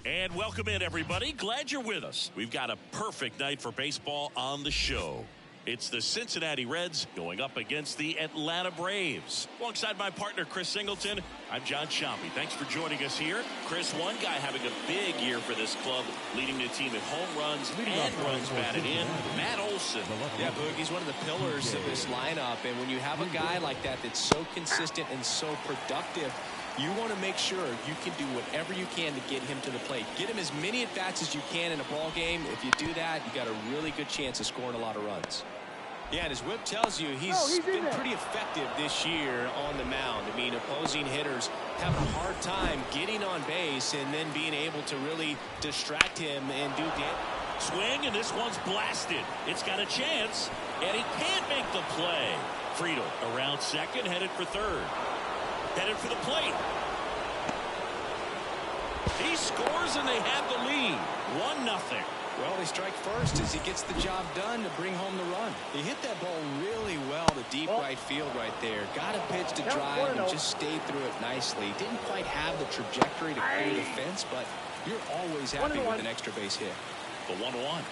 And welcome in, everybody. Glad you're with us. We've got a perfect night for baseball on the show. It's the Cincinnati Reds going up against the Atlanta Braves. Alongside my partner, Chris Singleton, I'm John Chompy. Thanks for joining us here. Chris, one guy having a big year for this club, leading the team in home runs and runs batted in, Matt Olson. Yeah, Boog, he's one of the pillars of this lineup. And when you have a guy like that that's so consistent and so productive, you want to make sure you can do whatever you can to get him to the plate. Get him as many at-bats as you can in a ball game. If you do that, you got a really good chance of scoring a lot of runs. Yeah, and as Whip tells you, he's been pretty effective this year on the mound. I mean, opposing hitters having a hard time getting on base and then being able to really distract him and do damage. Swing, and this one's blasted. It's got a chance, and he can't make the play. Friedel around second, headed for third. Headed for the plate. He scores, and they have the lead. 1-0. Well, they strike first as he gets the job done to bring home the run. He hit that ball really well to deep right field right there. Got a pitch to drive and just stayed through it nicely. Didn't quite have the trajectory to clear the fence, but you're always happy with an extra base hit. The 1-1.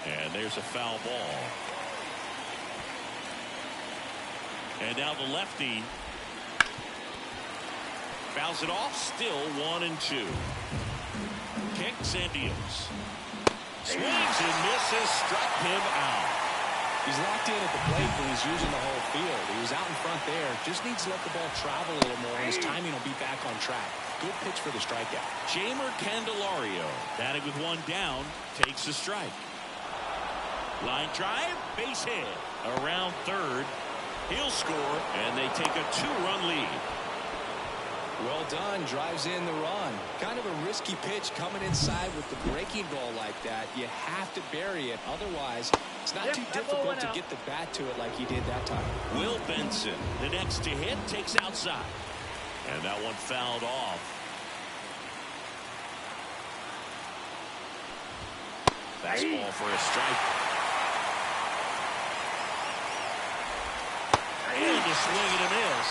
And there's a foul ball. And now the lefty fouls it off. Still 1-2. Kicks and deals. Swings and misses. Struck him out. He's locked in at the plate when he's using the whole field. He was out in front there. Just needs to let the ball travel a little more, and his timing will be back on track. Good pitch for the strikeout. Jamer Candelario, batting with one down, takes the strike. Line drive, base hit. Around third. He'll score, and they take a 2-run lead. Well done. Drives in the run. Kind of a risky pitch coming inside with the breaking ball like that. You have to bury it. Otherwise, it's not too difficult to get the bat to it like he did that time. Will Benson, the next to hit, takes outside. And that one fouled off. Fastball for a strike. And a swing and a miss.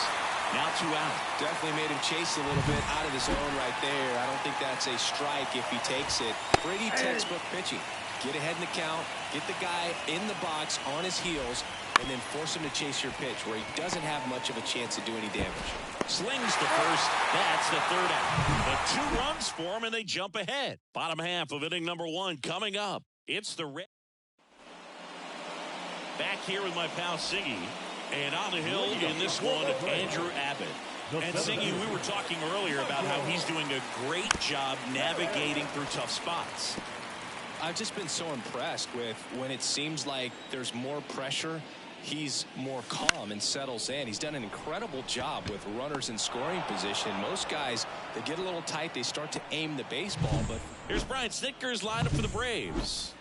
Now 2 out. Definitely made him chase a little bit out of the zone right there. I don't think that's a strike if he takes it. Pretty textbook pitching. Get ahead in the count, get the guy in the box on his heels, and then force him to chase your pitch where he doesn't have much of a chance to do any damage. Slings to first. That's the 3rd out. The 2 runs for him, and they jump ahead. Bottom half of inning number 1 coming up. It's the Red. Back here with my pal Siggy. And on the hill in this one, Andrew Abbott. And Siggy, we were talking earlier about how he's doing a great job navigating through tough spots. I've just been so impressed with when it seems like there's more pressure, he's more calm and settles in. He's done an incredible job with runners in scoring position. Most guys, they get a little tight, they start to aim the baseball. But here's Brian Snitker's lineup for the Braves.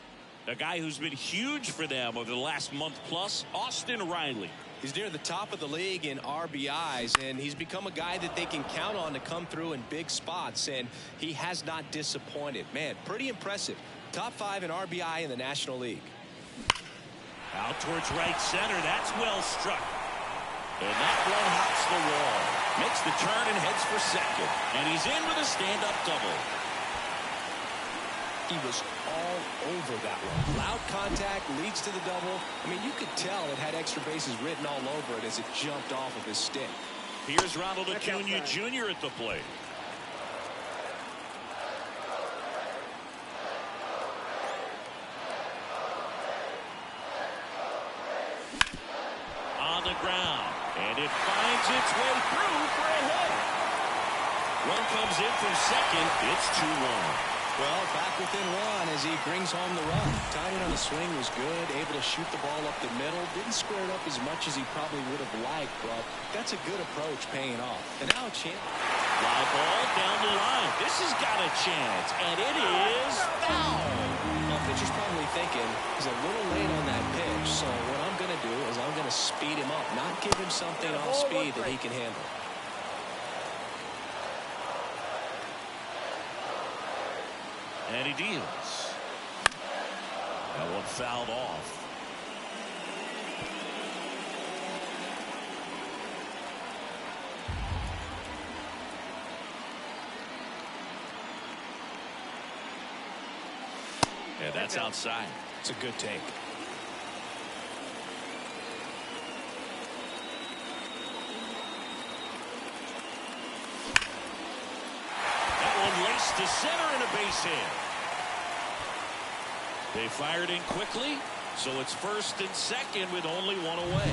A guy who's been huge for them over the last month plus, Austin Riley. He's near the top of the league in RBIs, and he's become a guy that they can count on to come through in big spots, and he has not disappointed. Man, pretty impressive. Top 5 in RBI in the National League. Out towards right center. That's well struck. And that one hops the wall. Makes the turn and heads for second. And he's in with a stand-up double. He was all over that one. Loud contact leads to the double. I mean, you could tell it had extra bases written all over it as it jumped off of his stick. Here's Ronald Acuna Jr. at the plate. On the ground. And it finds its way through for a hit. Run comes in from second. It's 2-1. Well, back within 1 as he brings home the run. Timing on the swing was good, able to shoot the ball up the middle. Didn't square it up as much as he probably would have liked, but that's a good approach paying off. And now a chance. Fly ball down the line. This has got a chance, and it is foul. Well, pitcher's probably thinking he's a little late on that pitch, so what I'm going to do is I'm going to speed him up, not give him something off speed that he can handle. And he deals. That one fouled off. And that's outside. It's a good take. That one laced to center and a base hit. They fired in quickly, so it's first and second with only one away.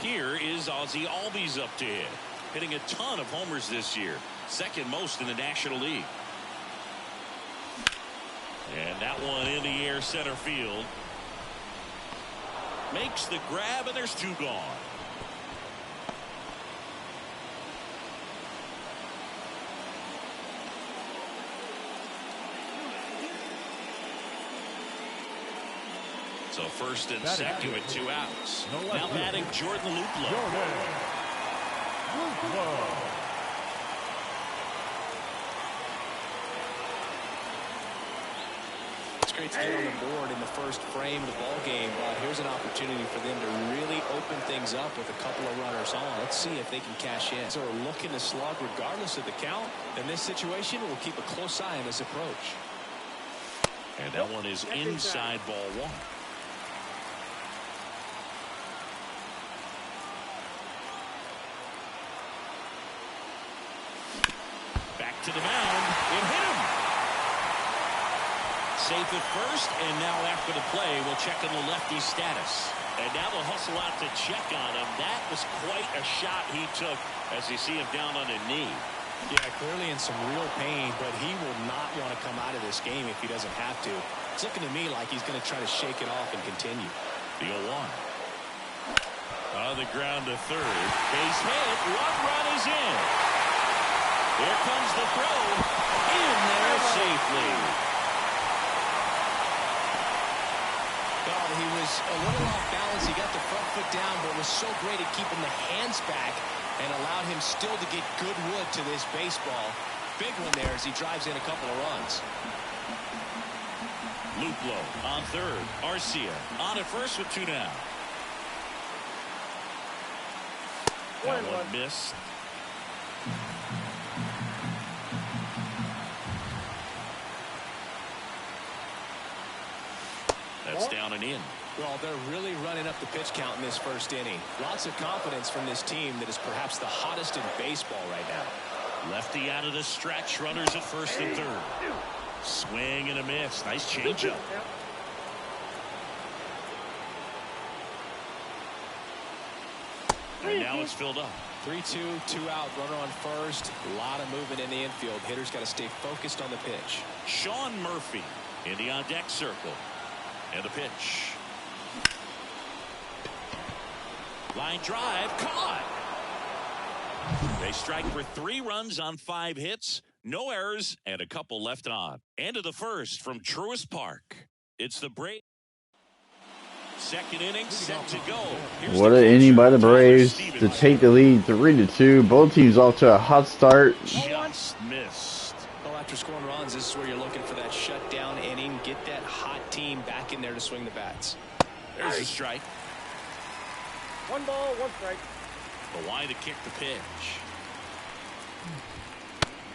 Here is Ozzie Albies up to hit, hitting a ton of homers this year, second most in the National League. And that one in the air center field. Makes the grab, and there's two gone. So first and second with 2 outs. Now batting Jordan Luplow. It's great to get on the board in the first frame of the ball game, but here's an opportunity for them to really open things up with a couple of runners on. Let's see if they can cash in. So we're looking to slug regardless of the count. In this situation, we'll keep a close eye on his approach. And that one is inside ball one. Back to the mound. It hit him. Safe at first, and now after the play, we'll check on the lefty's status. And now they'll hustle out to check on him. That was quite a shot he took as you see him down on a knee. Yeah, clearly in some real pain, but he will not want to come out of this game if he doesn't have to. It's looking to me like he's going to try to shake it off and continue. The 0-1. On the ground to third. Base hit. One run is in. Here comes the throw. In there safely. Well, he was a little off balance. He got the front foot down, but was so great at keeping the hands back and allowed him still to get good wood to this baseball. Big one there as he drives in a couple of runs. Luplow on third. Arcia on at first with 2 down. That one missed. That's down and in. Well, they're really running up the pitch count in this first inning. Lots of confidence from this team that is perhaps the hottest in baseball right now. Lefty out of the stretch. Runners at first and third. Swing and a miss. Nice changeup. And now it's filled up. 3-2, 2 out, runner on first. A lot of movement in the infield. Hitters got to stay focused on the pitch. Sean Murphy in the on-deck circle. And the pitch. Line drive, caught. They strike for 3 runs on 5 hits, no errors, and a couple left on. End of the first from Truist Park. It's the Braves. Second inning set to go. What an inning by the Braves to take the lead 3-2. Both teams off to a hot start. Just missed. Well, after scoring runs, this is where you're looking for that shutdown inning. Get that hot team back in there to swing the bats. There's a strike. 1 ball, 1 strike. The line to kick the pitch.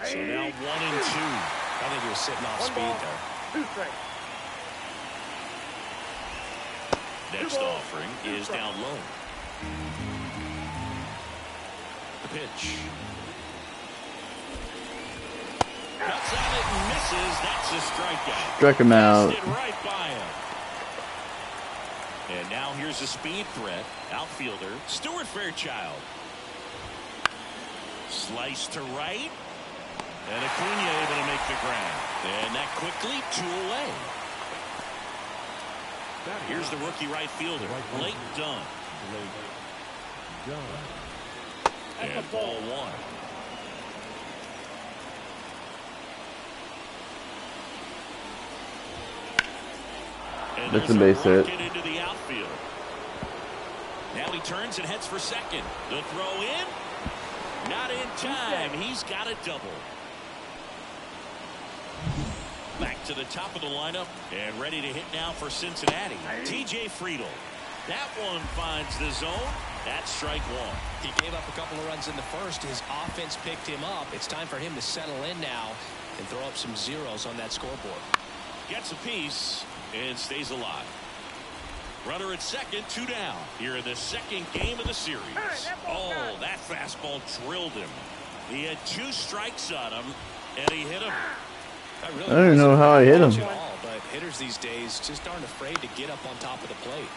So now 1 and 2. I think he was sitting off 1 speed ball, there. 2 strikes. Next offering is down low. The pitch. Cuts on it and misses. That's a strikeout. Struck him out. Passed it right by him. And now here's a speed threat. Outfielder Stuart Fairchild. Slice to right. And Acuna able to make the grab. And that quickly 2 away. Here's the rookie right fielder, Blake Dunn. And ball 1. And That's a base hit. Into the outfield. Now he turns and heads for second. The throw in. Not in time. He's got a double. Back to the top of the lineup and ready to hit now for Cincinnati. TJ Friedl. That one finds the zone. That's strike 1. He gave up a couple of runs in the first. His offense picked him up. It's time for him to settle in now and throw up some zeros on that scoreboard. Gets a piece and stays alive. Runner at second, 2 down. Here in the second game of the series. Oh, that fastball drilled him. He had 2 strikes on him, and he hit him. I don't know how I hit him. But hitters these days just aren't afraid to get up on top of the plate.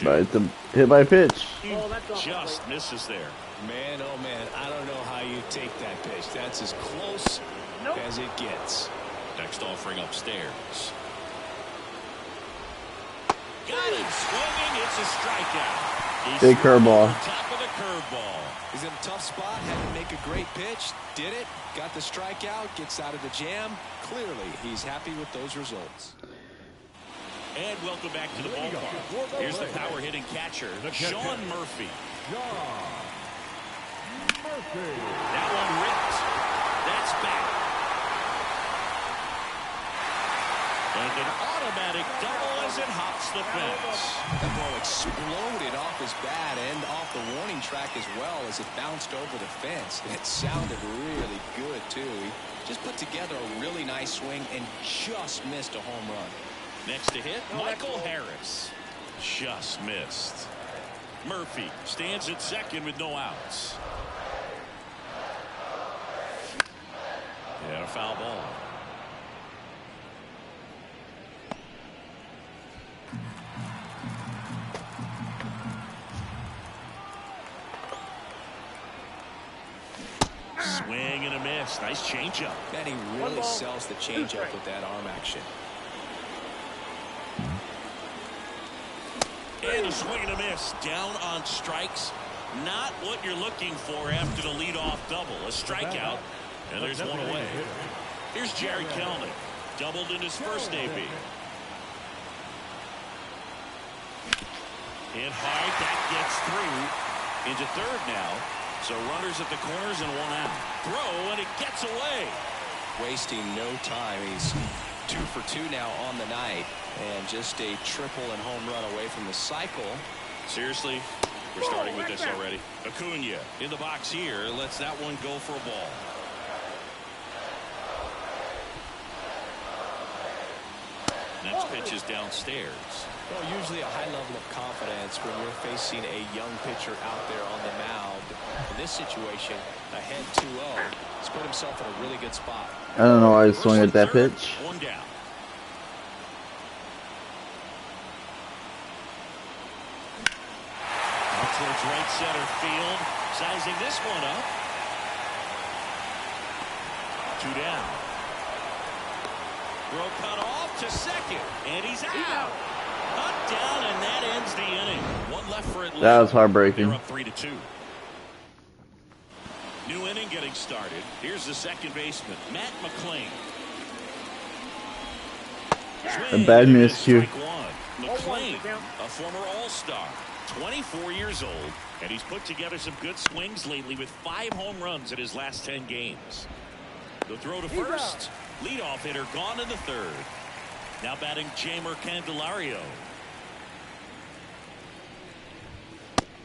But it's a hit by pitch. He just misses there. Man, oh man, I don't know how you take that pitch. That's as close as it gets. Next offering upstairs. Got him swinging. It's a strikeout. Big curveball. Top of the curveball. He's in a tough spot. Had to make a great pitch. Did it. Got the strikeout. Gets out of the jam. Clearly, he's happy with those results. And welcome back to the ballpark. Here's the power hitting catcher, Sean Murphy. That one ripped. That's back. And an automatic double as it hops the fence. That ball exploded off his bat and off the warning track as well as it bounced over the fence. It sounded really good, too. He just put together a really nice swing and just missed a home run. Next to hit, Michael Harris. Just missed. Murphy stands at second with no outs. And a foul ball. Swing and a miss. Nice changeup. And he really sells the changeup with that arm action. And a swing and a miss. Down on strikes. Not what you're looking for after the leadoff double. A strikeout. And there's one away. Here's Jerry Kelnick. Doubled in his first AB. Hit hard. That gets through. Into third now. So runners at the corners and 1 out. Throw, and it gets away. Wasting no time. He's 2 for 2 now on the night. And just a triple and home run away from the cycle. Seriously? We're starting with this already. Acuna in the box here. Lets that one go for a ball. Next pitch is downstairs. Well, usually a high level of confidence when you're facing a young pitcher out there on the mound. In this situation, ahead 2-0. He's put himself in a really good spot. I don't know why I swung at that pitch. 1 down. Out towards right center field. Sizing this one up. 2 down. Throw cut off to second. And he's out. Cut down, and that ends the inning. 1 left for Atlanta. That was heartbreaking. They're up 3-2. New inning getting started. Here's the second baseman, Matt McClain. A bad miscue. McClain, a former All-Star, 24 years old, and he's put together some good swings lately with 5 home runs in his last 10 games. The throw to first. Leadoff hitter gone in the third. Now batting Jamer Candelario.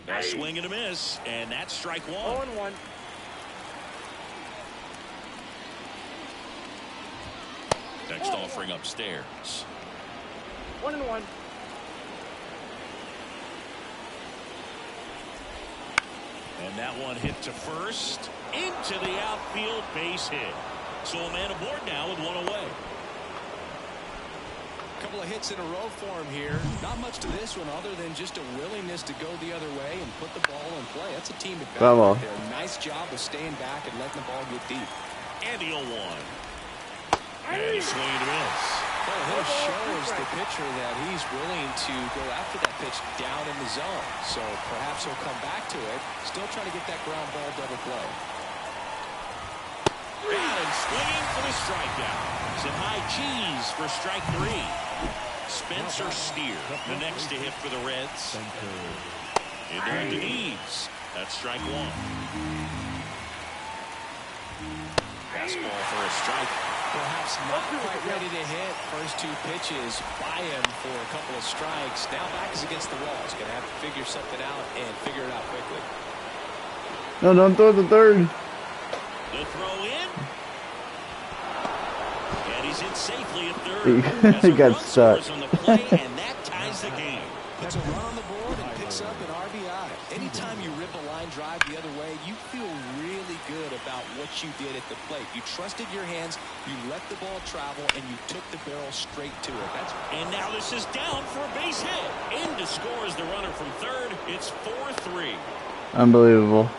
A swing and a miss, and that's strike 1. 0-1. Next offering upstairs. 1-1. And that one hit to first. Into the outfield, base hit. So a man aboard now with 1 away. Couple of hits in a row for him here. Not much to this one other than just a willingness to go the other way and put the ball in play. That's a team at bat right there. Nice job of staying back and letting the ball get deep. And the 0-1. And a swing and a miss. Well, this shows the pitcher that he's willing to go after that pitch down in the zone. So perhaps he'll come back to it. Still trying to get that ground ball double play. And swinging for the strikeout. Some high cheese for strike 3. Spencer Steer, the next to hit for the Reds. Into the knees. That's strike 1. Fastball for a strike. Perhaps not quite ready to hit. First 2 pitches by him for a couple of strikes. Now back is against the wall. He's going to have to figure something out and figure it out quickly. No, don't throw the third. The throw in. He's in safely at third. He got stuck. On the play, and that ties the game. Puts a run on the board and picks up an RBI. Anytime you rip a line drive the other way, you feel really good about what you did at the plate. You trusted your hands, you let the ball travel, and you took the barrel straight to it. And now this is down for a base hit. In to score is the runner from third. It's 4-3. Unbelievable.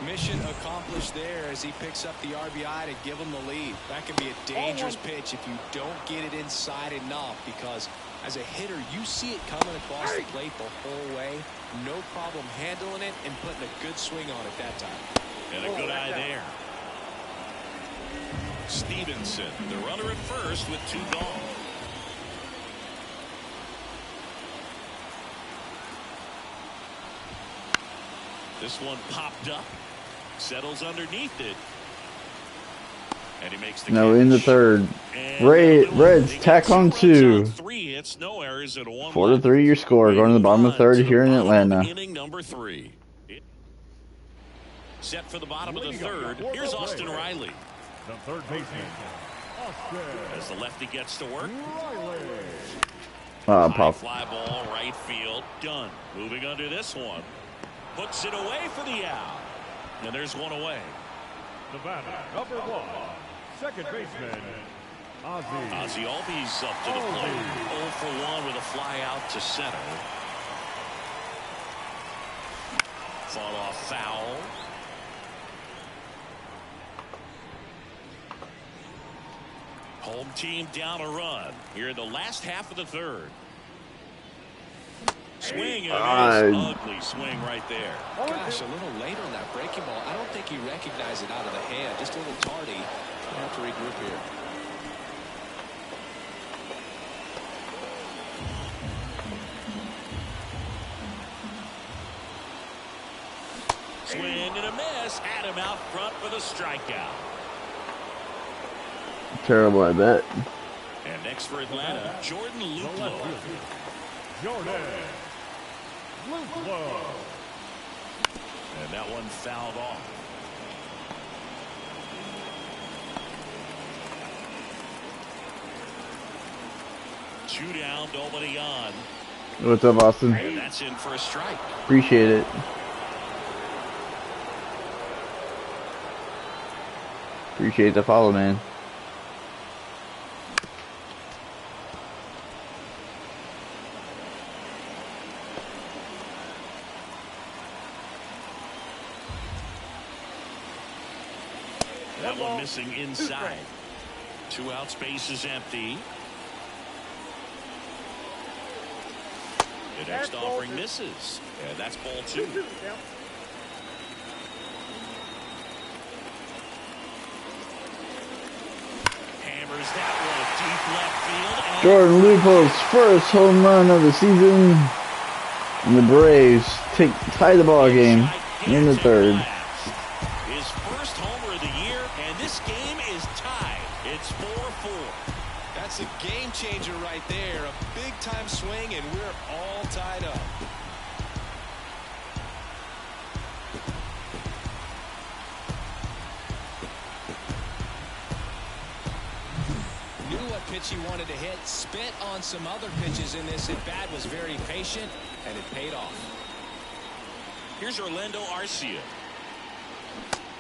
Mission accomplished there as he picks up the RBI to give him the lead. That can be a dangerous pitch if you don't get it inside enough, because as a hitter, you see it coming across the plate the whole way. No problem handling it and putting a good swing on it that time. And a good eye there. Stevenson, the runner at first with 2 gone. This one popped up. Settles underneath it. And he makes the Now catch. in the third. Reds tack on 2. 3 hits, no errors, and a 1. 4-3 your score. Going to the bottom of the third here in Atlanta. Inning number 3. Set for the bottom of the third. Here's Austin Riley. The third baseman, As the lefty gets to work. Pop. Fly ball, right field, done. Moving under this one. Puts it away for the out. And there's one away. the batter, number 1, second baseman, Ozzie. Ozzie Albies up to the plate. 0 for 1 with a fly out to center. Fought off foul. Home team down a run here in the last half of the third. Swing and a miss. Ugly swing right there. Gosh, a little late on that breaking ball. I don't think he recognized it out of the hand. Just a little tardy. We'll have to regroup here. Swing and a miss. Had him out front with a strikeout. Terrible, I bet. And next for Atlanta, Jordan Luplow. Jordan Luplow. And that one fouled off. Two down, nobody on. What's up, Austin? And that's in for a strike. Appreciate it. Appreciate the follow, man. That one missing inside. 2 out, space is empty. The next offering misses. And that's ball 2. Hammers that one deep left field. Jordan Lupo's first home run of the season. And the Braves tie the ball game in the third. His first homer of the year, and this game is tied. It's 4-4. That's a game changer right there. A big time swing, and we're all tied up. Knew what pitch he wanted to hit. Spent on some other pitches in this at bat. Was very patient, and it paid off. Here's Orlando Arcia.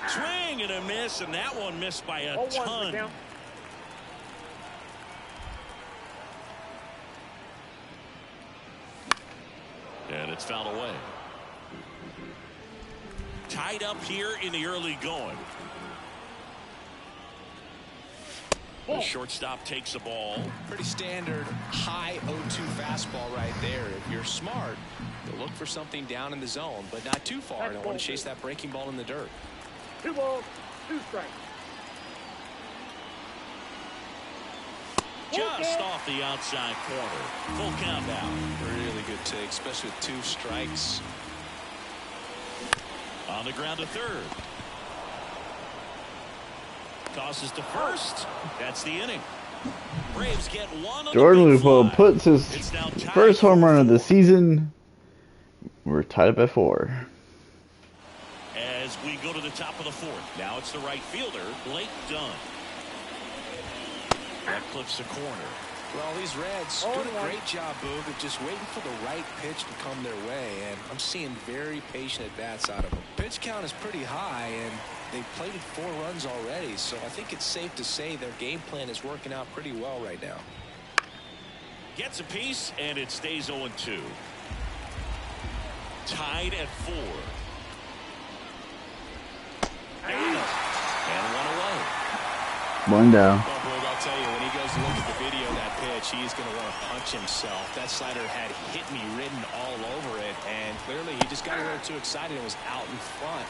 Swing and a miss, and that one missed by a ton. And it's fouled away. Tied up here in the early going. The shortstop takes the ball. Pretty standard high 0-2 fastball right there. If you're smart, you'll look for something down in the zone, but not too far. Don't want to chase that breaking ball in the dirt. 2 balls, 2 strikes. Just off the outside corner. Full count now. Really good take, especially with 2 strikes. On the ground to third. Tosses to first. That's the inning. Braves get one on Jordan the big Lupo fly. puts his It's now tied first home run of the 4-4. season. We're tied up at 4. As we go to the top of the 4th. Now it's the right fielder, Blake Dunn. That clips the corner. Well, these Reds doing a great job, Boog, of just waiting for the right pitch to come their way, and I'm seeing very patient at-bats out of them. Pitch count is pretty high, and they've plated 4 runs already, so I think it's safe to say their game plan is working out pretty well right now. Gets a piece, and it stays 0-2. Tied at 4. And 1 away. 1 down. Well, Boog, I'll tell you, when he goes to look at the video of that pitch, he's going to want to punch himself. That slider had hit me written all over it, and clearly he just got a little too excited and was out in front.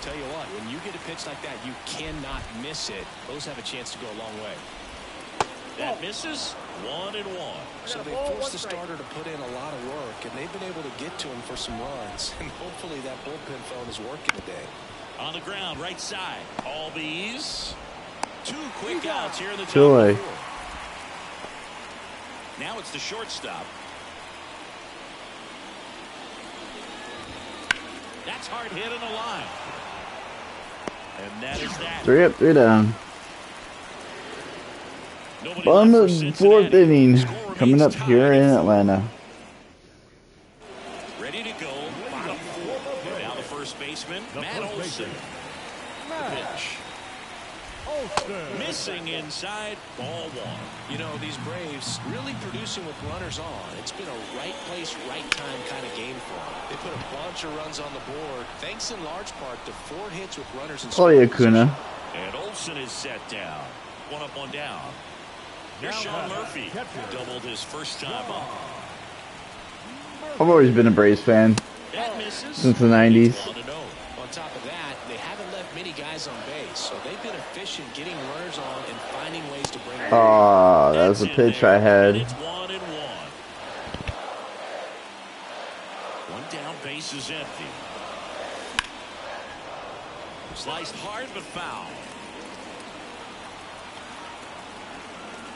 Tell you what, when you get a pitch like that, you cannot miss it. Those have a chance to go a long way. That misses. 1-1. So they forced the starter to put in a lot of work, and they've been able to get to him for some runs. And hopefully that bullpen phone is working today. On the ground, right side. All bees. 2 quick outs here in the top Joy. of the 4th. Now it's the shortstop. That's hard hit in the line. And that is that. 3 up, 3 down. Nobody Bottom left of for the Cincinnati. 4th inning. Score Coming up remains here tied in at 4. Atlanta. Ready to go. Bottom 4. Now the first baseman, Matt Olson. The pitch. Missing inside, ball 1. You know, these Braves really producing with runners on. It's been a right place, right time kind of game for them. They put a bunch of runs on the board, thanks in large part to 4 hits with runners in Oh, yeah, scoring Kuna. And Olson is set down. 1 up, 1 down. Here's Now Sean batting, Murphy. catcher. Doubled his first time up. I've always been a Braves fan That misses. since the 90s. 1-0. On top of that, they haven't left many guys on base, so they've been efficient getting runners on and finding ways to bring them. Oh, that was a That's in pitch there, I had. and it's 1-1. 1 down, base is empty. Sliced hard but foul.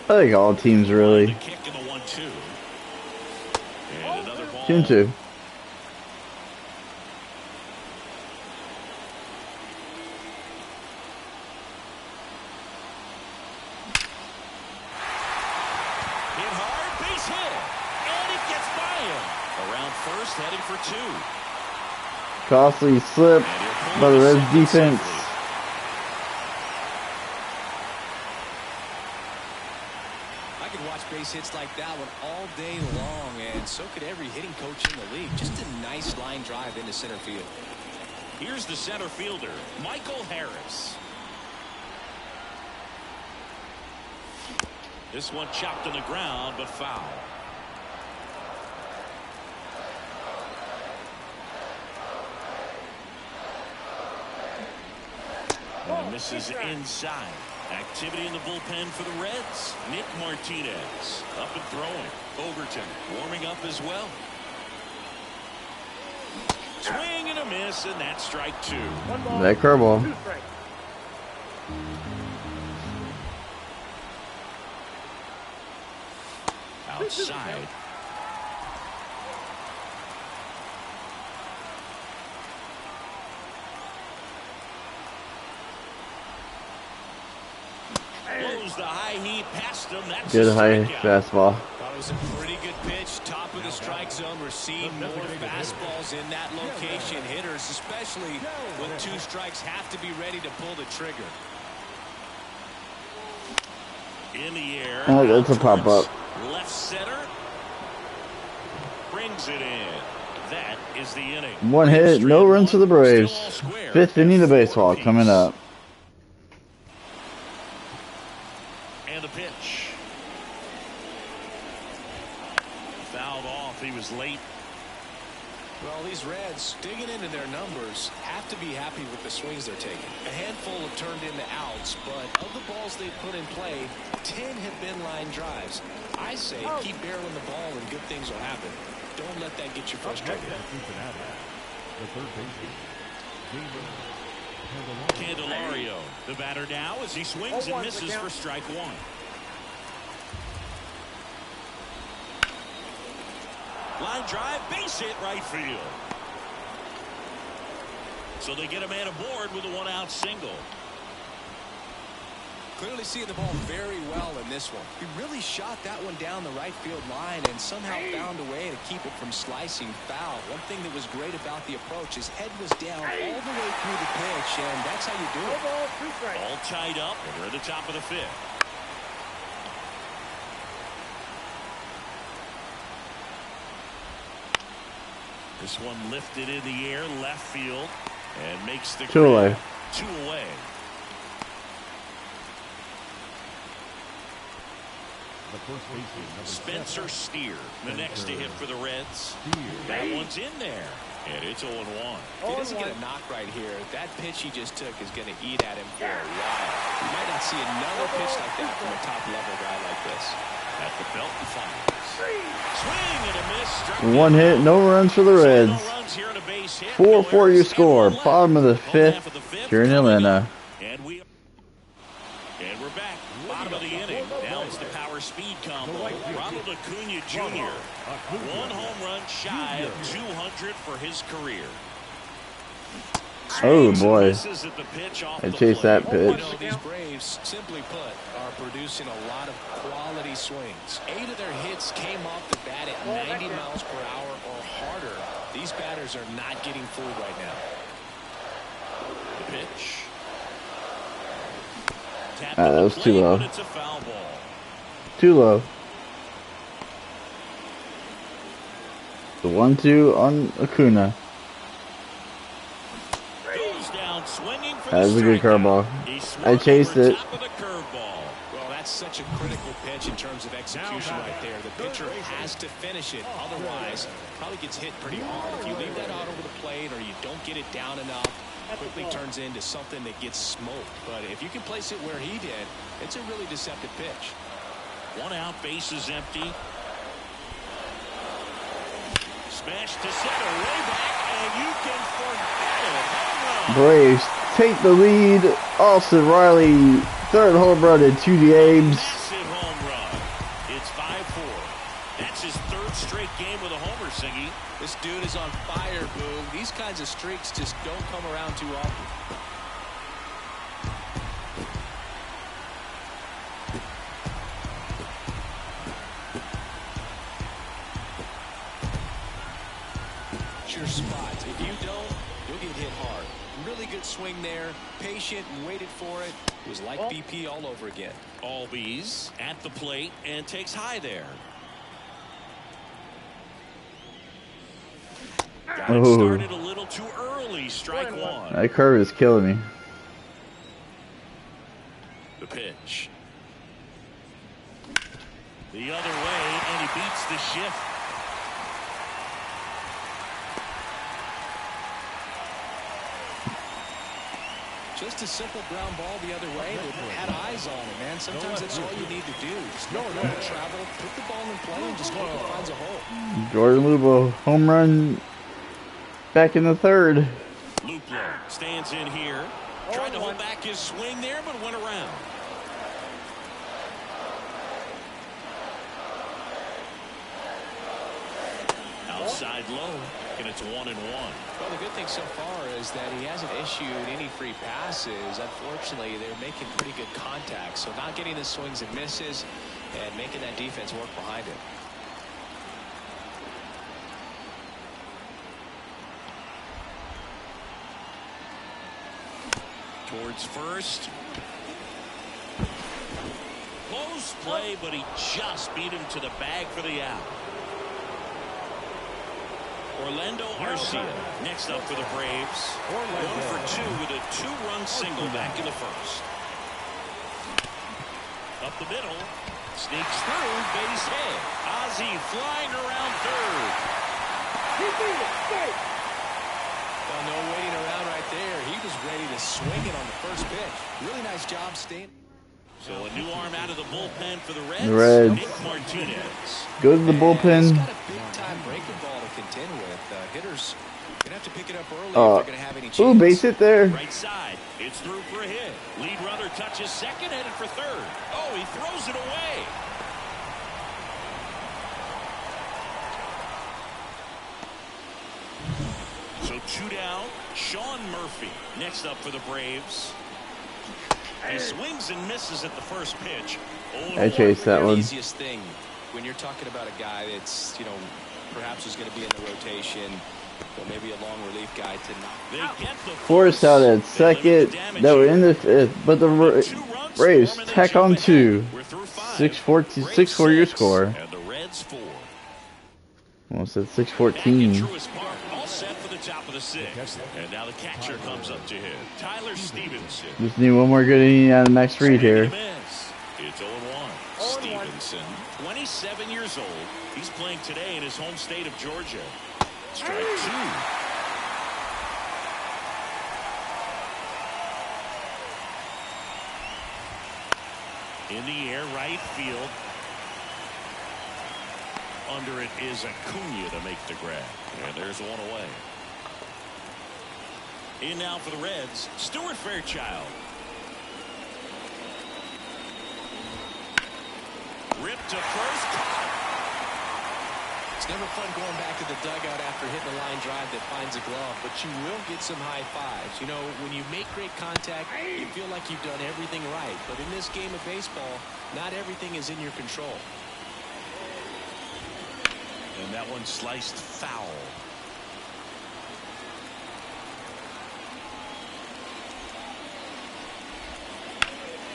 I think all teams The really. kick in the 1-2. And another ball. 2-2. Hit hard, base hit. And it gets by him. Around first, heading for 2. Costly slip And he'll pull by the to Reds second defense. safely. I could watch base hits like that one all day long, and so could every hitting coach in the league. Just a nice line drive into center field. Here's the center fielder, Michael Harris. This one chopped on the ground, but foul. And it misses inside. Activity in the bullpen for the Reds. Nick Martinez up and throwing. Overton warming up as well. Swing and a miss, and that's strike 2. 1 ball, That curveball. 2 strikes. Outside. Blows the high heat past him. That's Good a high strikeout. fastball. Thought it was a pretty good pitch. Top of the strike zone. We're seeing more fastballs in that location. Hitters, especially with 2 strikes, have to be ready to pull the trigger. In the air. Oh, that's a out pop-up. towards Left center. Brings it in. That is the inning. 1 hit, no runs for the Braves. Still all square. 5th inning of baseball 4 coming apiece. up. And the pitch. Fouled off. He was late. Well, these Reds, digging into their numbers, have to be happy with the swings they're taking. A handful have turned into outs, but of the balls they've put in play, 10 have been line drives. I say keep barreling the ball and good things will happen. Don't let that get you frustrated. Cincinnati, the third baseman, Candelario, the batter now as he swings and 0-1 misses the count. for strike 1. Line drive, base hit right field. So they get a man aboard with a 1-out single. Clearly seeing the ball very well in this one. He really shot that one down the right field line and somehow found a way to keep it from slicing foul. One thing that was great about the approach, his head was down all the way through the pitch, and that's how you do it. All tied up, and we're at the top of the fifth. This one lifted in the air, left field, and makes the 2 away. 2 away. The first baseman, number Spencer 7. Steer, the next to hit for the Reds. Steer. That one's in there, and it's 0-1. If he doesn't get a knock right here, that pitch he just took is going to eat at him for a while. You might not see another pitch like that from a top-level guy like this. At the belt and fires. Swing and a miss. Struck 1 hit, no runs for the Reds. 4-4 your score. Bottom of the fifth. Here in Atlanta. And we're back. Bottom of the inning. Now it's the power speed combo. Ronald Acuna Jr. 1 home run shy of 200 for his career. Oh boy. I chased that pitch. You know, these Braves, simply put, are producing a lot of quality swings. 8 of their hits came off the bat at 90 miles per hour or harder. These batters are not getting fooled right now. The pitch. That was too low. It's a foul ball. Too low. The 1-2 on Acuna. That was a good curveball. I chased it. Well, that's such a critical pitch in terms of execution right there. The pitcher has to finish it. Otherwise, probably gets hit pretty hard. If you leave that out over the plate or you don't get it down enough, it quickly turns into something that gets smoked. But if you can place it where he did, it's a really deceptive pitch. 1 out, bases empty. Smash to center, way back, and you can forget it. Braves take the lead. Austin Riley, 3rd home run in 2 games. Massive home run. It's 5-4. That's his 3rd straight game with a homer, Singy. This dude is on fire, Boom. These kinds of streaks just don't come around too often. Your spot. If you don't, you'll get hit hard. Really good swing there. Patient and waited for it. It was like BP all over again. Albies at the plate and takes high there. Got it started a little too early. Strike 1. That curve is killing me. The pitch. The other way, and he beats the shift. Just a simple ground ball the other way, but had eyes on it, man. Sometimes that's all you need to do. Just no travel, put the ball in play, and just hope it finds a hole. Jordan Lubo, home run back in the 3rd. Luplo stands in here. Tried to hold back his swing there, but went around. Outside low, and it's 1-1. Well, the good thing so far is that he hasn't issued any free passes. Unfortunately, they're making pretty good contact, so not getting the swings and misses and making that defense work behind it. Towards first. Close play, but he just beat him to the bag for the out. Orlando Arcia next up for the Braves. 1 for 2 with a 2-run single back in the 1st. Up the middle. Sneaks through. Base hit. Ozzie flying around 3rd. Well, no waiting around right there. He was ready to swing it on the first pitch. Really nice job staying. So a new arm out of the bullpen for the Reds. Nick Martinez. Go to the bullpen. He's got a big-time breaking ball to contend with. Hitters gonna have to pick it up early if they're gonna have any chance. Ooh, base hit there. Right side. It's through for a hit. Lead runner touches second, headed for 3rd. Oh, he throws it away. So 2 down. Sean Murphy next up for the Braves. He swings and misses at the first pitch. I chased that one. Easiest thing when you're talking about a guy that's, you know, perhaps is going to be in the rotation, but maybe a long relief guy to knock. Forced out at second. That were in the fifth, but the Braves tack on 2. 6-4 your score. And the Reds 4. Almost at 6-14. All set for the top of the 6th. And now the catcher comes up to hit. Tyler Stevenson. Just need one more good inning out of Max Fried here. It's 0-1. Stevenson, 27 years old. He's playing today in his home state of Georgia. Strike 2. In the air, right field. Under it is Acuna to make the grab. And there's one away. In now for the Reds, Stuart Fairchild. Ripped to first. It's never fun going back to the dugout after hitting a line drive that finds a glove, but you will get some high fives. You know, when you make great contact, you feel like you've done everything right. But in this game of baseball, not everything is in your control. And that one sliced foul.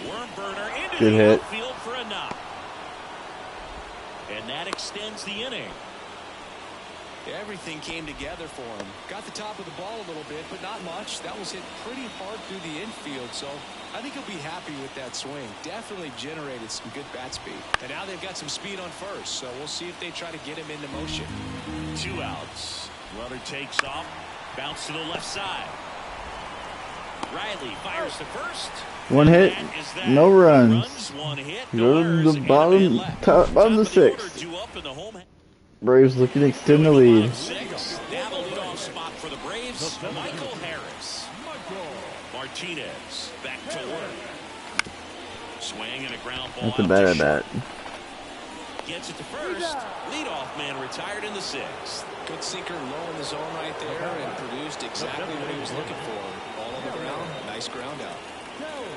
Worm burner into good the hit. outfield for a knock. And that extends the inning. Everything came together for him. Got the top of the ball a little bit, but not much. That was hit pretty hard through the infield, so I think he'll be happy with that swing. Definitely generated some good bat speed. And now they've got some speed on first, so we'll see if they try to get him into motion. 2 outs. Runner takes off. Bounce to the left side. Riley fires to first. One hit, no runs. One hit, Go to the bottom of the 6th. Braves looking to extend the lead. Now the leadoff spot for the Braves. Michael Harris. Martinez back to work. Swing and a ground ball. That's a bad at bat. Gets it to first. Leadoff man retired in the 6th. Good sinker low in the zone right there and produced exactly what he was looking for. Ball on the ground. Nice ground out.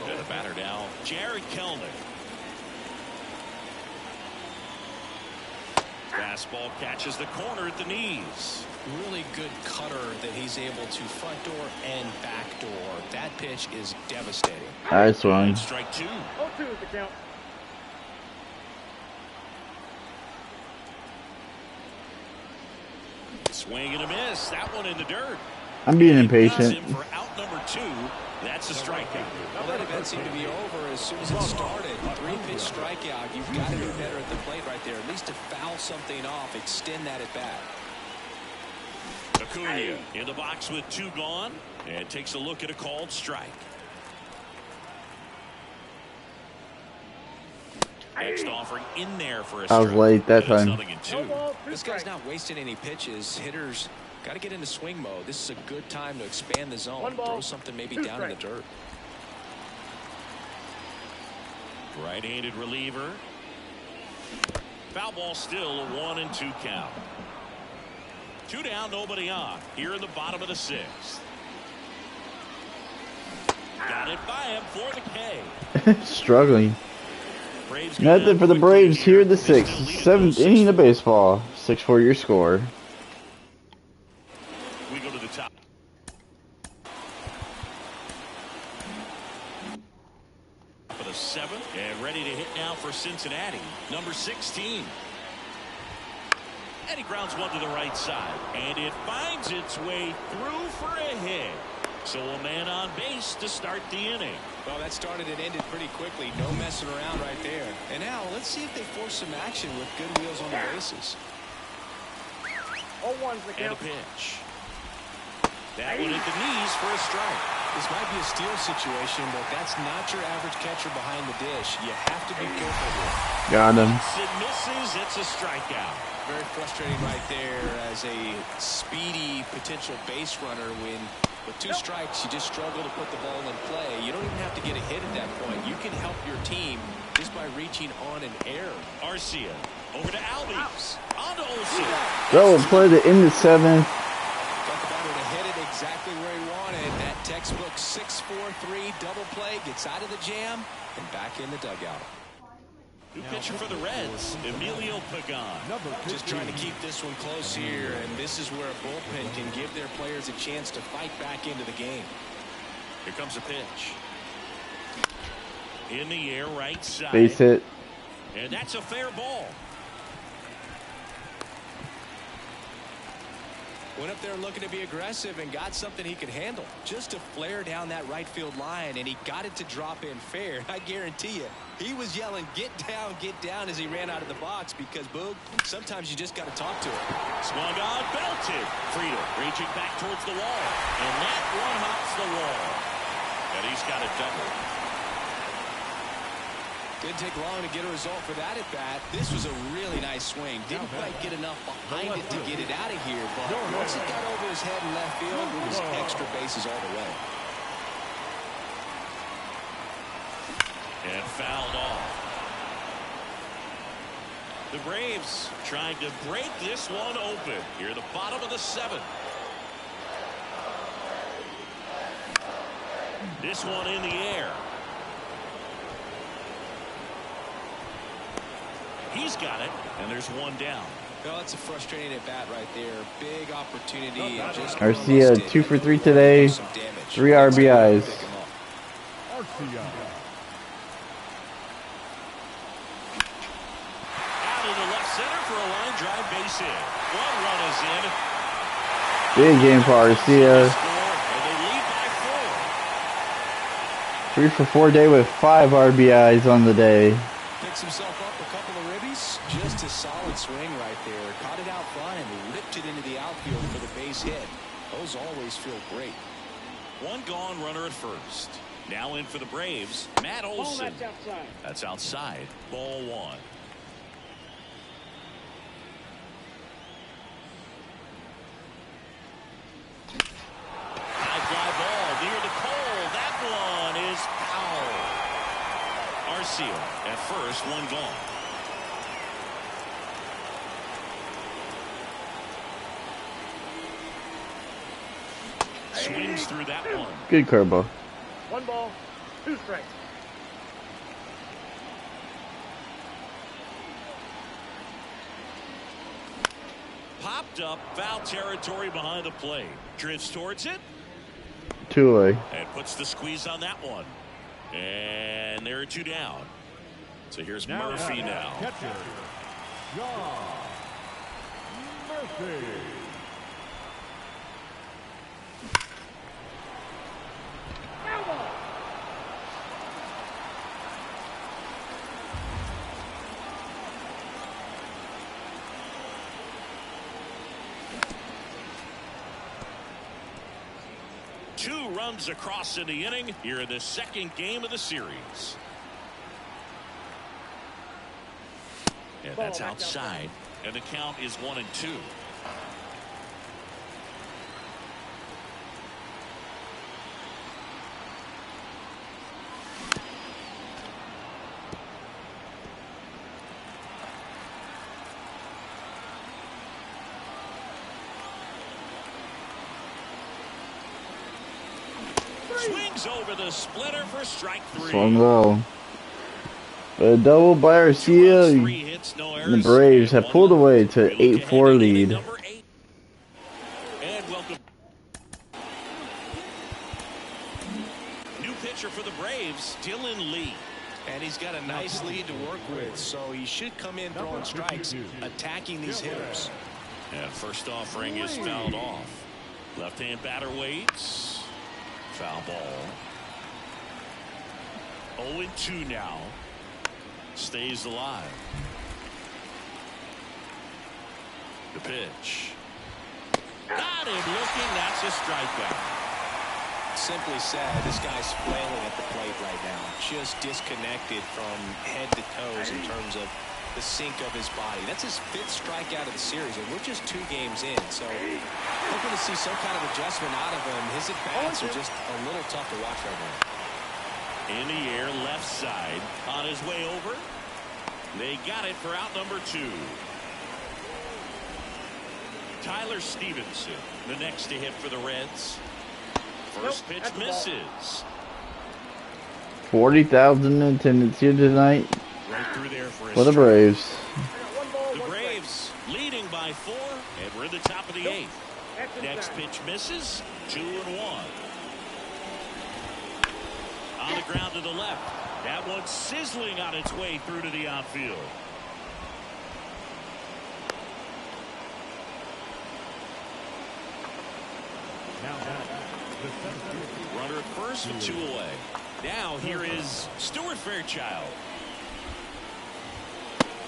And the batter now, Jared Kelnick. Fastball catches the corner at the knees. Really good cutter that he's able to front door and back door. That pitch is devastating. I swung. Strike 2. 0-2 is the count. Swing and a miss. That one in the dirt. I'm being impatient. For out number 2. That's a strikeout. Well, that event seemed to be over as soon as it started. 3-pitch strikeout. You've got to do better at the plate right there. At least to foul something off, extend that at bat. Acuna in the box with 2 gone and takes a look at a called strike. Next offering in there for a strike. I was late that time. 0-2. This guy's not wasting any pitches. Hitters got to get into swing mode. This is a good time to expand the zone. Throw something maybe down in the dirt. Right-handed reliever. Foul ball still, a 1-2 count. 2 down, nobody on. Here in the bottom of the 6th. Got it by him for the K. Struggling. Nothing for the Braves here in the 6th. 7th inning of baseball. 6-4 your score. We go to the top. For the 7th and ready to hit now for Cincinnati. Number 16. And he grounds one to the right side. And it finds its way through for a hit. So a man on base to start the inning. Well, that started and ended pretty quickly. No messing around right there. And now let's see if they force some action with good wheels on the bases. 0-1's the And a count. pitch. That one at the knees for a strike. This might be a steal situation, but that's not your average catcher behind the dish. You have to be careful here. Got him. It misses. It's a strikeout. Very frustrating right there as a speedy potential base runner when with 2 strikes you just struggle to put the ball in play. You don't even have to get a hit at that point. You can help your team just by reaching on an error. Arcia over to Albies. On to Olsen. Throw a play to end the 7th. Talk about it, a hit at exactly where he wanted. That textbook 6-4-3 double play, gets out of the jam and back in the dugout. New pitcher for the Reds, Emilio Pagan. Just trying to keep this one close here, and this is where a bullpen can give their players a chance to fight back into the game. Here comes a pitch. In the air, right side. Base hit. And that's a fair ball. Went up there looking to be aggressive and got something he could handle. Just a flare down that right field line, and he got it to drop in fair. I guarantee you, he was yelling, get down, as he ran out of the box because, Boog, sometimes you just got to talk to it. Swung on, belted. Friedel reaching back towards the wall. And that one hops the wall. And he's got a double. Didn't take long to get a result for that at bat. This was a really nice swing. Didn't quite get enough behind it to get it out of here, but once it got over his head in left field, it was extra bases all the way. And fouled off. The Braves trying to break this one open. Here at the bottom of the seventh. This one in the air. He's got it, and there's one down. Well, it's a frustrating at bat right there. Big opportunity. And just Garcia 2 for 3 today. 3 RBIs. Garcia. Out of the left center for a line drive base hit. One run is in. Big game for Garcia. And they lead by 4. 3 for 4 day with 5 RBIs on the day. Picks himself up a couple of ribbies. Just a solid swing right there. Caught it out front and ripped it into the outfield for the base hit. Those always feel great. One gone runner at first. Now in for the Braves, Matt Ball, Olson. that's outside. That's outside. Ball 1. High fly ball near the pole. That one is foul. Garcia at first, one gone. Swings through that one. Good curveball. 1 ball, 2 strikes. Popped up, foul territory behind the plate. Drifts towards it. 2 away. And puts the squeeze on that one. And there are 2 down. So here's Murphy now. Catcher. John Murphy. Foul ball. Two runs across in the inning here in the second game of the series. And that's outside. And the count is 1-2. Swings over the splitter for strike 3. Swung low. A double by Garcia. The Braves have pulled away to 8-4 lead. And welcome. New pitcher for the Braves, Dylan Lee. And he's got a nice lead to work with, so he should come in throwing strikes, attacking these hitters. And first offering is fouled off. Left-hand batter waits. Foul ball. 0-2 now. Stays alive. The pitch. Got him looking. That's a strikeout. Simply said, this guy's flailing at the plate right now. Just disconnected from head to toes in terms of the sink of his body. That's his 5th strikeout of the series, and we're just 2 games in. So hoping to see some kind of adjustment out of him. His at-bats are just a little tough to watch right now. In the air, left side. On his way over. They got it for out number 2. Tyler Stevenson, the next to hit for the Reds. First pitch misses. 40,000 in attendance here tonight Right through there for for the Braves. The Braves leading by 4, and we're in the top of the 8th. Next pitch misses. 2-1. On the ground to the left. That one sizzling on its way through to the outfield. Runner at first with 2 away. Now here is Stuart Fairchild.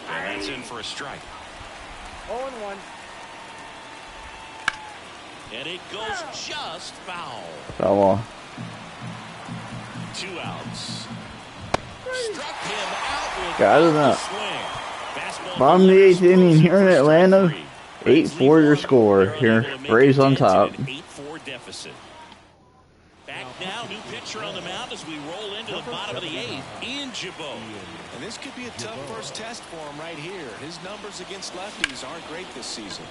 And that's in for a strike. 0-1. And it goes just foul. Foul ball. 2 outs. Struck him out with Got it the up. swing. Fastball Bottom of the 8th delivers inning here in for Atlanta. strike 3. 8-4 your score here. Braves on top. 8-4 deficit. Back now, new pitcher on the mound as we roll into the bottom of the 8th. Ian Jabot. And this could be a tough first test for him right here. His numbers against lefties aren't great this season.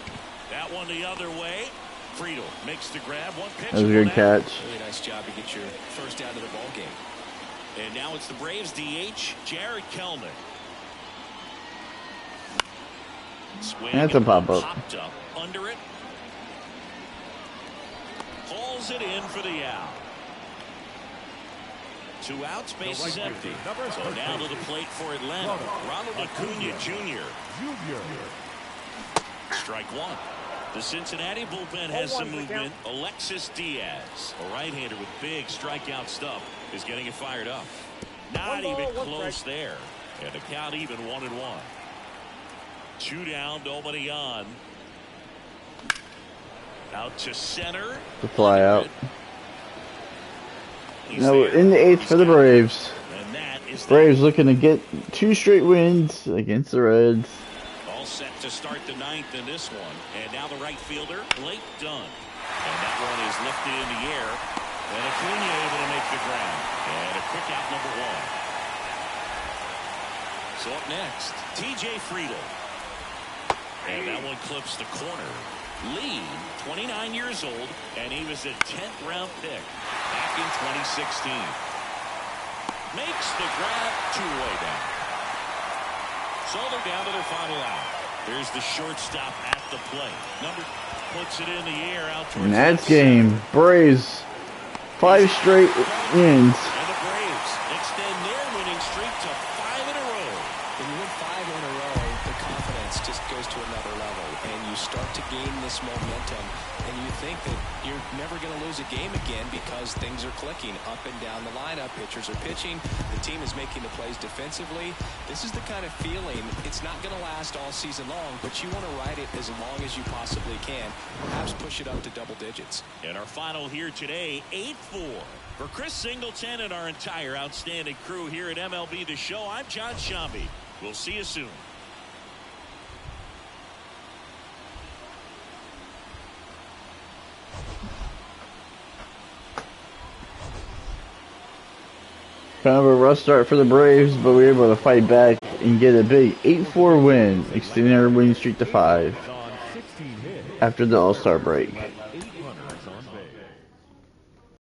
That one the other way. Friedel makes the grab. One pitch. That was a good catch. Really nice job to get your first out of the ball game. And now it's the Braves DH, Jared Kelnick. Swing. That's a pop-up. Popped up under it. Pulls it in for the out. 2 outs, base is empty. So now to the plate for Atlanta. Ronald Acuna Jr. Strike 1. The Cincinnati bullpen has some movement. Alexis Diaz, a right-hander with big strikeout stuff, is getting it fired up. Not even close there. And the count even 1-1. 2 down, nobody on. Out to center. The fly out. He's No, there. in the 8th for the Braves. And that is Braves looking to get 2 straight wins against the Reds. all set to start the 9th in this one. And now the right fielder, Blake Dunn. And that one is lifted in the air. And Acuna able to make the grab. And a quick out number 1. So up next, TJ Friedel. And that one clips the corner. Lee, 29 years old, and he was a 10th round pick back in 2016. Makes the grab, 2-way down. So they're down to their final out. There's the shortstop at the plate. Number puts it in the air out towards Nats left game. center. Braves. 5 straight wins. And the Braves extend their winning streak to 5 in a row. When you win 5 in a row, the confidence just goes to another level, and you start to gain this momentum, and you think that you're never going to lose a game again because things are clicking up and down the lineup. Pitchers are pitching. The team is making the plays defensively. This is the kind of feeling, it's not going to last all season long, but you want to ride it as long as you possibly can. Perhaps push it up to double digits. And our final here today, 8-4. For Chris Singleton and our entire outstanding crew here at MLB The Show, I'm John Shambi. We'll see you soon. Kind of a rough start for the Braves, but we were able to fight back and get a big 8-4 win, extending our winning streak to 5 after the All-Star break.